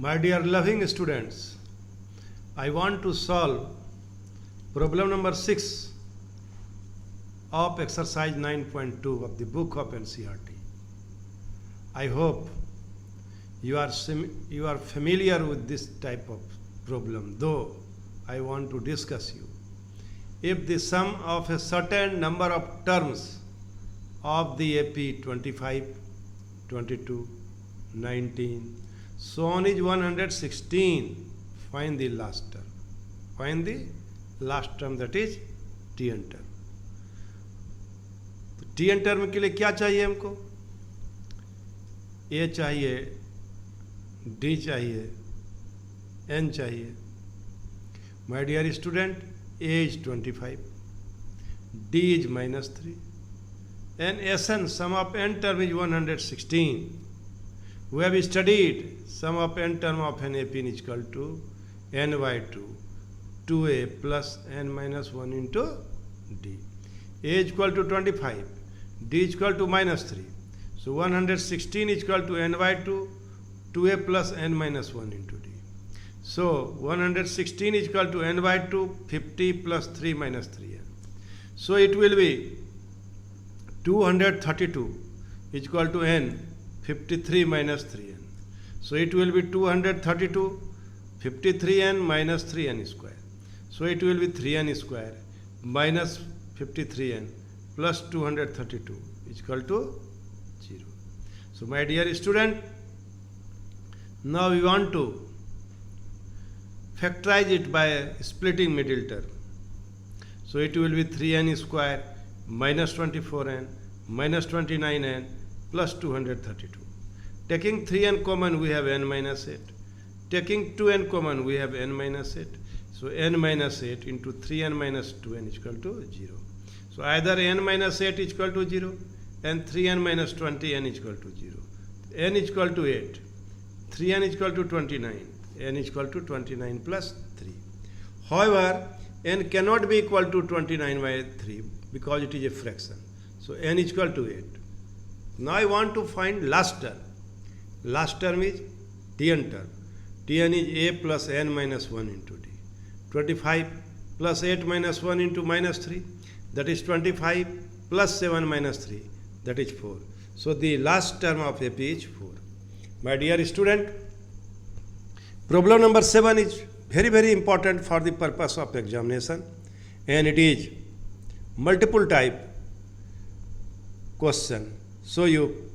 My dear loving students, I want to solve problem number 6 of exercise 9.2 of the book of NCERT. I hope you are familiar with this type of problem, though I want to discuss you. If the sum of a certain number of terms of the AP 25, 22, 19, so on is 116, find the last term. Find the last term, that is Tn term. तो Tn term के लिए क्या चाहिए हमको? A चाहिए, D चाहिए, N चाहिए. My dear student, A is 25, D is -3, and Sn, sum of n term is 116. We have studied sum of n term of an AP is equal to n by 2, 2a plus n minus 1 into D. A is equal to 25, D is equal to -3. So 116 is equal to n by 2, 2a plus n minus 1 into D. So 116 is equal to n by 2, 50 plus 3 minus 3n. So it will be 232 is equal to n, 53 minus 3n. So it will be 232, 53n minus 3n square. So it will be 3n square minus 53n plus 232 is equal to 0. So my dear student, now we want to factorize it by splitting middle term. So it will be 3n square minus 24n minus 29n plus 232. Taking 3n common, we have n minus 8. Taking 2n common, we have n minus 8. So n minus 8 into 3n minus 2n is equal to 0. So either n minus 8 is equal to 0 and 3n minus 20n is equal to 0. n is equal to 8. 3n is equal to 29. n is equal to 29 plus 3. However, n cannot be equal to 29 by 3 because it is a fraction. So n is equal to 8. Now I want to find last term. Last term is Tn term. Tn is a plus n minus 1 into D. 25 plus 8 minus 1 into minus 3, that is 25 plus 7 minus 3, that is 4. So the last term of AP is 4. My dear student, problem number 7 is very important for the purpose of examination, and it is multiple type question. So you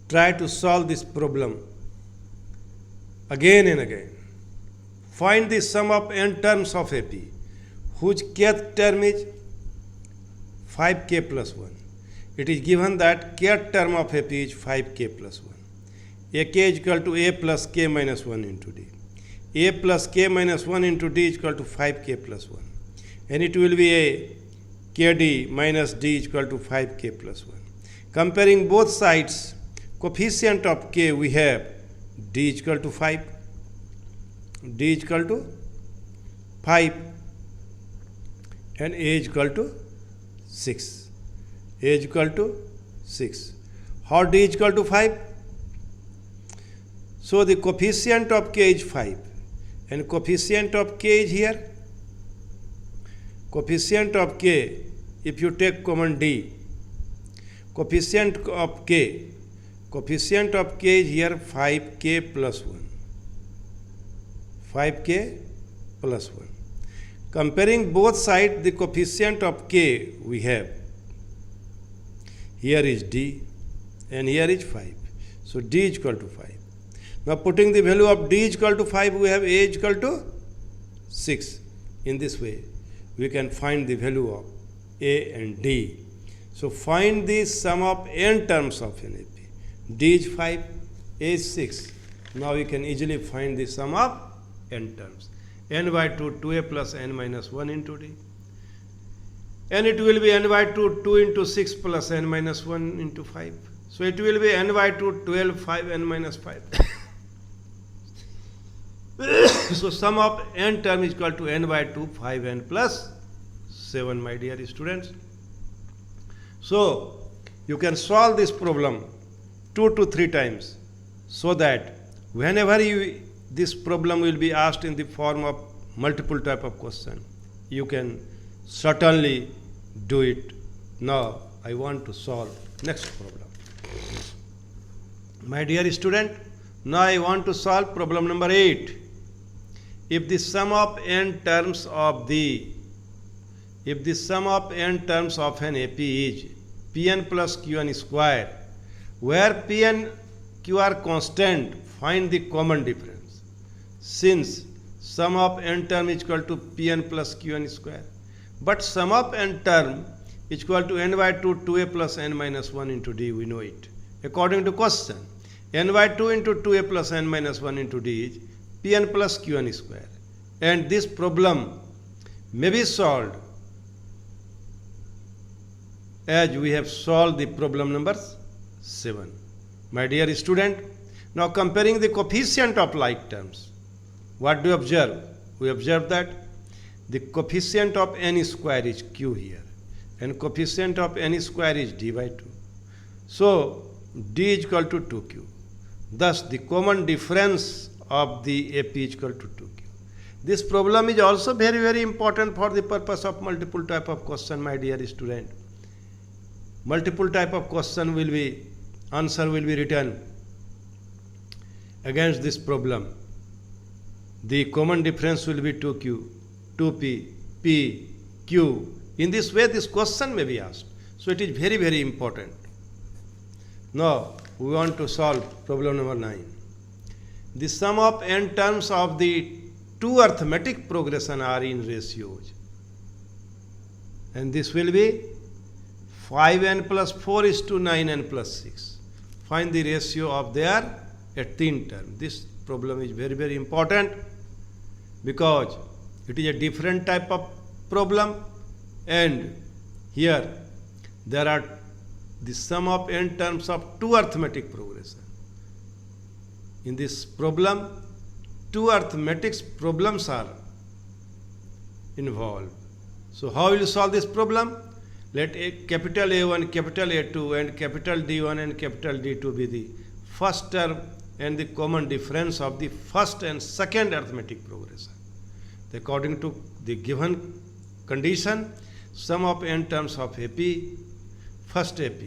try to solve this problem again and again. Find the sum of n terms of AP, whose kth term is 5k plus 1. It is given that kth term of AP is 5k plus 1. AK is equal to a plus k minus 1 into D. A plus k minus 1 into D is equal to 5k plus 1. And it will be a kd minus D is equal to 5k plus 1. Comparing both sides, coefficient of k we have D is equal to 5. D is equal to 5 and A is equal to 6. A is equal to 6. How D is equal to 5? So the coefficient of k is 5 and coefficient of k is here. Coefficient of k, if you take common D, coefficient of k is here 5k plus 1. 5k plus 1. Comparing both sides, the coefficient of k we have. Here is D and here is 5. So D is equal to 5. Now putting the value of D is equal to 5, we have A is equal to 6. In this way, we can find the value of A and D. So find the sum of n terms of an AP. D is 5, A is 6. Now we can easily find the sum of n terms. N by 2, 2a plus n minus 1 into D. And it will be n by 2, 2 into 6 plus n minus 1 into 5. So it will be n by 2, 12, 5, n minus 5. So sum of n term is equal to n by 2, 5n plus 7, my dear students. So you can solve this problem 2 to 3 times. so that whenever this problem will be asked in the form of multiple type of question, you can certainly do it. Now I want to solve next problem. My dear student, now I want to solve problem number 8. If the sum of n terms of an AP is Pn plus Qn square, where P and Q are constant, find the common difference. Since sum of n term is equal to Pn plus Qn square, but sum of n term is equal to n by 2 2a plus n minus 1 into d, we know it. According to question, n by 2 into 2a plus n minus 1 into d is Pn plus Qn square, and this problem may be solved as we have solved the problem number 7. My dear student, now comparing the coefficient of like terms, what do we observe? We observe that the coefficient of n square is q here, and coefficient of n square is d by 2. So d is equal to 2q. Thus the common difference of the AP is equal to 2q. This problem is also very, very important for the purpose of multiple type of question, my dear student. Multiple type of question will be, answer will be written against this problem. The common difference will be 2q, 2p, p, q. In this way this question may be asked. So it is very, very important. Now we want to solve problem number 9. The sum of n terms of the two arithmetic progression are in ratios, and this will be 5n plus 4 is to 9n plus 6. Find the ratio of their 18th term. This problem is very, very important because it is a different type of problem, and here there are the sum of n terms of two arithmetic progression. In this problem, two arithmetic problems are involved. So how will you solve this problem? Let capital A1, capital A2 and capital D1 and capital D2 be the first term and the common difference of the first and second arithmetic progression. According to the given condition, sum of n terms of AP, first AP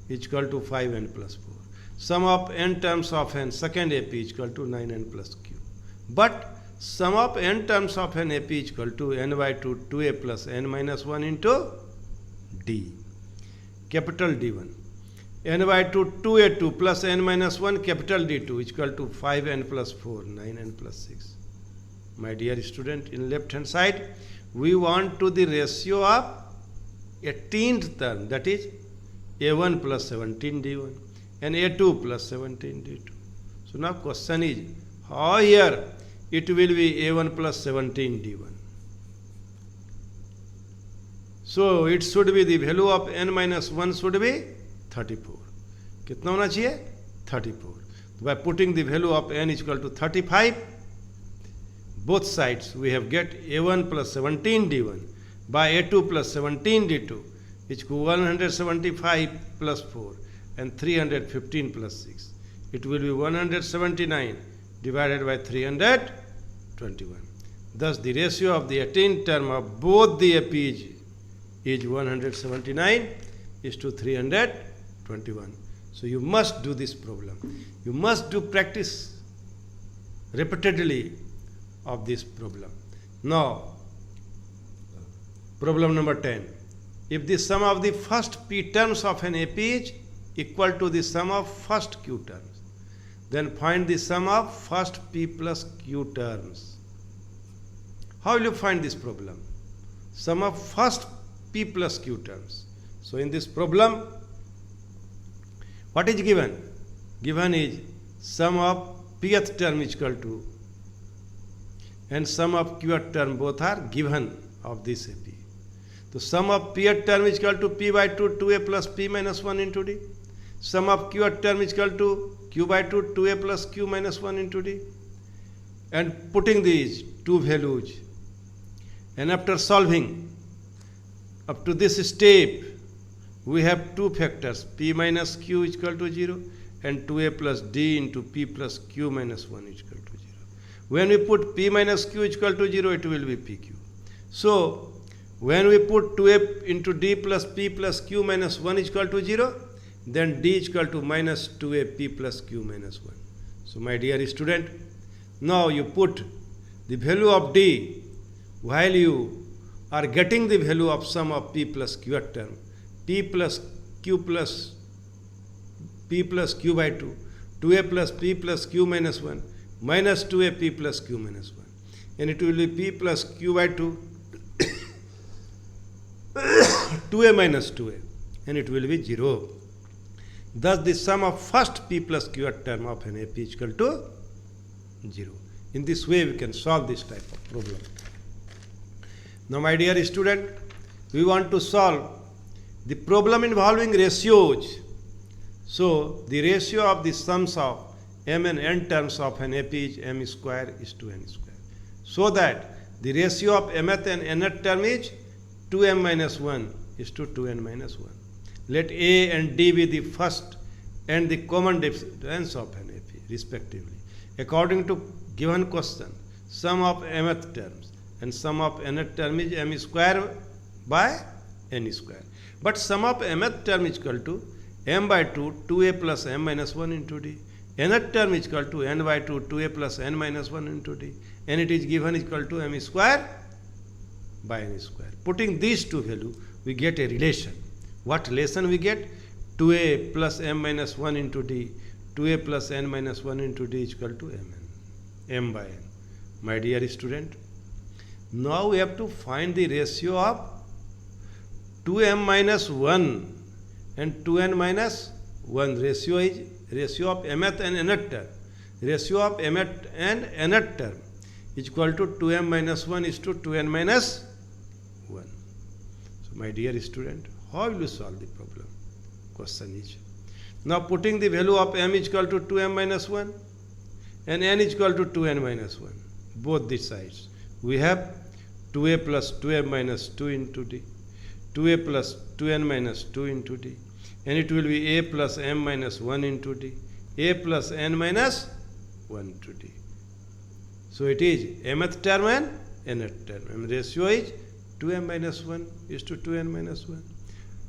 is equal to 5n plus 4. Sum of n terms of n second AP is equal to 9n plus q. But sum of n terms of an AP is equal to n by 2 2a plus n minus 1 into d. Capital D1. N by 2 2a2 plus n minus 1 capital D2 is equal to 5n plus 4 9n plus 6. My dear student, in left hand side we want to the ratio of 18th term, that is a1 plus 17 d1 and a2 plus 17 d2. So now question is how here it will be a1 plus 17 d1. So it should be the value of n minus 1 should be 34. कितना होना चाहिए? 34. So by putting the value of n is equal to 35, both sides we have get a1 plus 17 d1 by a2 plus 17 d2 is equal 175 plus 4 and 315 plus 6. It will be 179 divided by 321. Thus the ratio of the 18th term of both the APs is 179 is to 321. So you must do this problem. You must do practice repeatedly of this problem. Now, problem number 10. If the sum of the first p terms of an AP is equal to the sum of first q terms, then find the sum of first p plus q terms. How will you find this problem? Sum of first p plus q terms. So in this problem, what is given? Given is sum of pth term is equal to and sum of qth term, both are given of this AP. So sum of pth term is equal to p by 2 2a plus p minus 1 into d. Sum of qth term is equal to q by 2 2a plus q minus 1 into d. And putting these two values, and after solving up to this step, we have two factors, p minus q is equal to 0 and 2a plus d into p plus q minus 1 is equal to 0. When we put p minus q is equal to 0, it will be pq. So, when we put 2a into d plus p plus q minus 1 is equal to 0, then d is equal to minus 2a p plus q minus 1. So, my dear student, now you put the value of d while you are getting the value of sum of p plus q term, p plus q by 2, 2a plus p plus q minus 1, minus 2a p plus q minus 1. And it will be p plus q by 2, 2a minus 2a, and it will be 0. Thus, the sum of first p plus q term of an AP is equal to 0. In this way, we can solve this type of problem. Now, my dear student, we want to solve the problem involving ratios. So, the ratio of the sums of m and n terms of an AP is m square is to n square. So that the ratio of mth and nth term is 2m minus 1 is to 2n minus 1. Let a and d be the first and the common difference of an AP respectively. According to given question, sum of mth terms and sum of nth term is m square by n square. But sum of mth term is equal to m by 2, 2a plus m minus 1 into d. Nth term is equal to n by 2, 2a plus n minus 1 into d. And it is given equal to m square by n square. Putting these two values, we get a relation. What relation we get? 2a plus m minus 1 into d, 2a plus n minus 1 into d is equal to mn, m by n. My dear student, now we have to find the ratio of 2m minus 1 and 2n minus 1. Ratio is ratio of mth and nth term. Ratio of mth and nth term is equal to 2m minus 1 is to 2n minus 1. So, my dear student, how will you solve the problem? Question is, now putting the value of m is equal to 2m minus 1 and n is equal to 2n minus 1, both the sides. We have 2a plus 2m minus 2 into d, 2a plus 2n minus 2 into d, and it will be a plus m minus 1 into d, a plus n minus 1 into d. So, it is mth term and nth term, and ratio is 2m minus 1 is to 2n minus 1.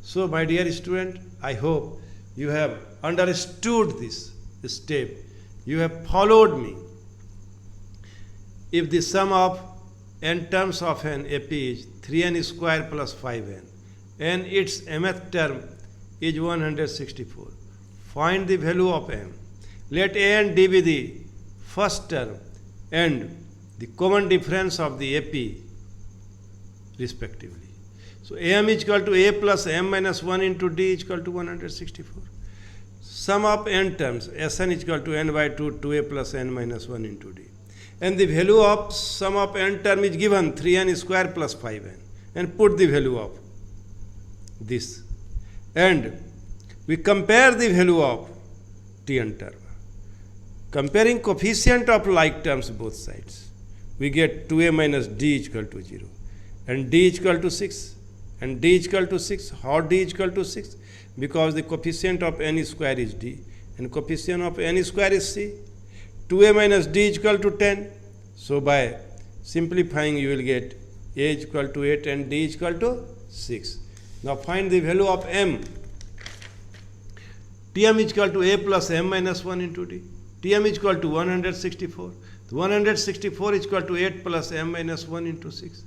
So, my dear student, I hope you have understood this step. You have followed me. If the sum of n terms of an AP is 3n square plus 5n, and its mth term is 164, find the value of m. Let a and d be the first term and the common difference of the AP respectively. So, am is equal to a plus m minus 1 into d is equal to 164. Sum of n terms, Sn is equal to n by 2, 2a plus n minus 1 into d. And the value of sum of n term is given 3n square plus 5n. And put the value of this. And we compare the value of Tn term. Comparing coefficient of like terms both sides, we get 2a minus d is equal to 0. And d is equal to 6. And d is equal to 6. How d is equal to 6? Because the coefficient of n square is d. And coefficient of n square is c. 2a minus d is equal to 10. So, by simplifying, you will get a is equal to 8 and d is equal to 6. Now, find the value of m. Tm is equal to a plus m minus 1 into d. Tm is equal to 164. 164 is equal to 8 plus m minus 1 into 6.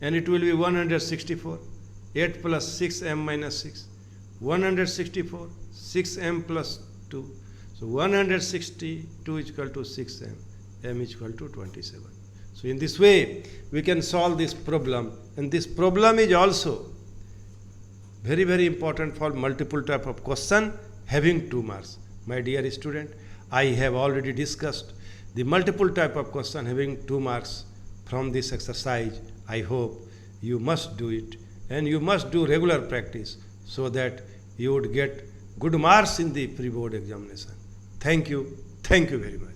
And it will be 164. 8 plus 6m minus 6. 164. 6m plus 2. So, 162 is equal to 6m. M is equal to 27. So, in this way, we can solve this problem. And this problem is also very, very important for multiple type of question having 2 marks. My dear student, I have already discussed the multiple type of question having 2 marks from this exercise. I hope you must do it, and you must do regular practice so that you would get good marks in the pre-board examination. Thank you very much.